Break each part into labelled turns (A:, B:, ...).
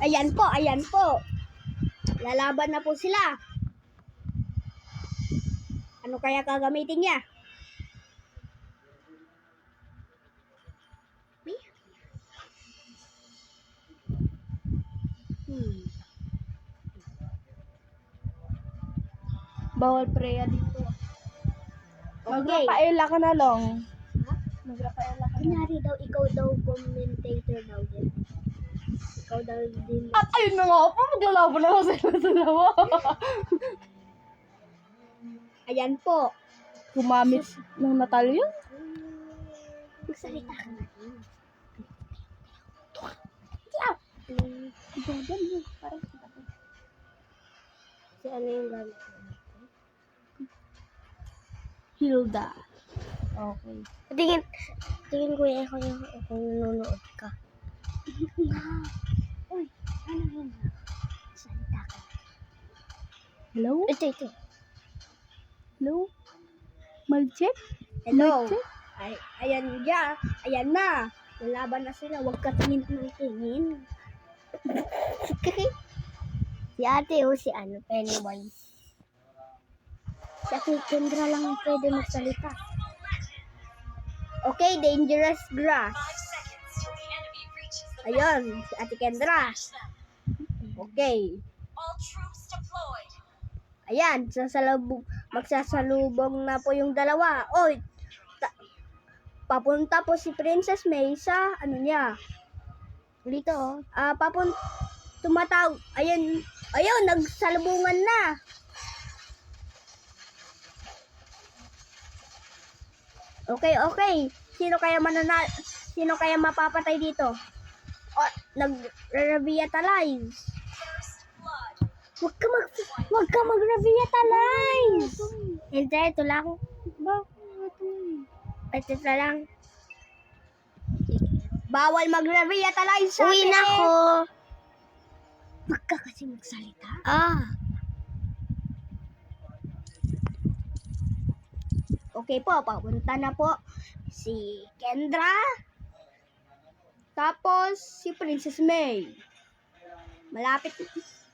A: Ayan po, ayan po. Lalaban na po sila. Ano kaya gagamitin niya?
B: Bawal preya dito.
A: Okay.
B: Mag-Rafaela ka na lang. Mag-Rafaela ka na.
A: Kunyari daw, ikaw daw commentator daw din. Ikaw daw din.
B: At ayun na nga po, maglalaban na ako sa dalawa.
A: Ayan po.
B: Gumamit ng Natalyo?
A: Magsalita ka na. Si ano yung gamit?
B: Hilda. Okay.
A: Tingin ko yung ako nanonood ka. Uy, ano yun? Salita ka.
B: Hello?
A: Ito.
B: Hello? Malchek?
A: Hello. Ayan ya. Ayan na. Lalaban na sila. Huwag ka tingin ng tingin. Si ate o si ano, Pennywise. Si ate Kendra lang ang pwede magsalita. Okay, dangerous grass. Ayun, si ate Kendra. Okay. Ayan, magsasalubong na po yung dalawa. Oy, papunta po si Princess May sa ano niya. Dito oh. Tumatawag. Ayun, nagsalubungan na. Okay. Sino kaya mapapatay dito? Nag-revitalize. Wag ka mag-revitalize. Hindi, ito lang. Ito lang. Bawal mag-revitalize sa
C: Uwi na ako.
A: Wag ka kasi magsalita. Okay po, papunta na po si Kendra. Tapos si Princess May. Malapit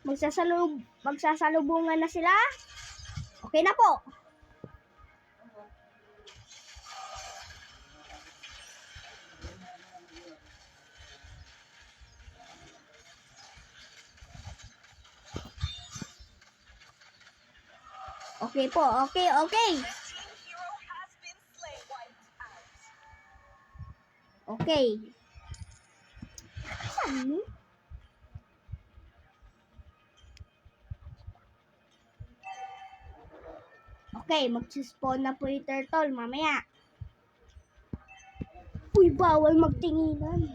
A: magsasalubungan na sila. Okay na po. Okay po, okay. Okay. Saan mo? Okay, mag-spawn na po yung turtle mamaya. Uy, bawal magtinginan.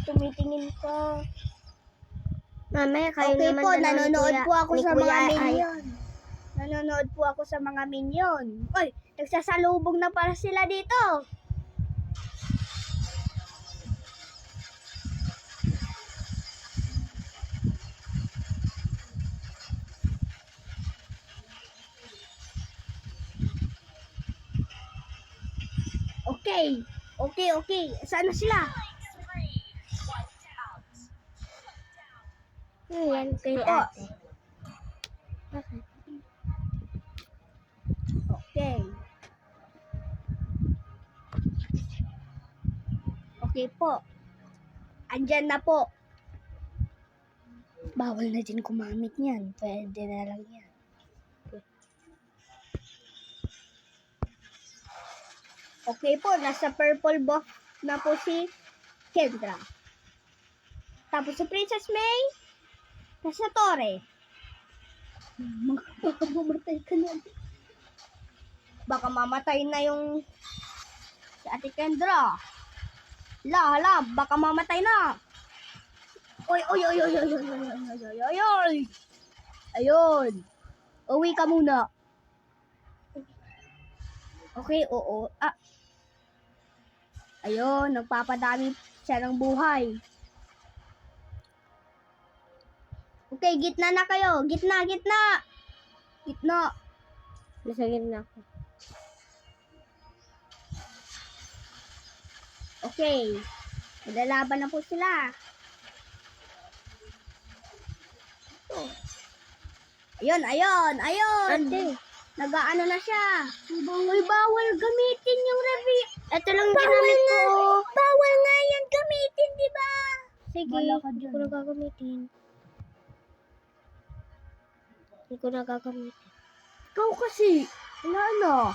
A: Tumitingin ka.
C: Mamaya kayo
A: Okay
C: naman
A: po,
C: dalawa
A: nanonood po ako
C: ni
A: sa
C: Kuya
A: mga
C: Ay.
A: minion. Nanonood po ako sa mga minion. Uy, nagsasalubong na para sila dito. Okay. Saan na sila?
C: Yan kay
A: Po.
C: ate. Bakit?
A: Okay. Okay po. Andyan na po. Bawal na din gumamit niyan. Pwede na lang yan. Okay po, nasa purple box na po si Kendra. Tapos si Princess May, nasa Torre. Baka mamatay ka na. Baka mamatay na yung si Ate Kendra. Hala, baka mamatay na. Oy. Ayun. Uwi ka muna. Okay, oo. Ayun, nagpapadami siya ng buhay. Okay, gitna na kayo. Gitna.
C: Nasa gitna ako.
A: Okay. Naglalaban na po sila. Ayun.
C: Ate,
A: Nag-ano na siya. Uy, bawal gamitin yung review.
C: ito lang ginamit ko.
A: Bawal nga yan gamitin, di ba?
C: Sige,
B: Wala ka
C: hindi
B: dyan.
C: ko na gagamitin. Hindi ko na gagamitin.
A: Ikaw kasi. Ano?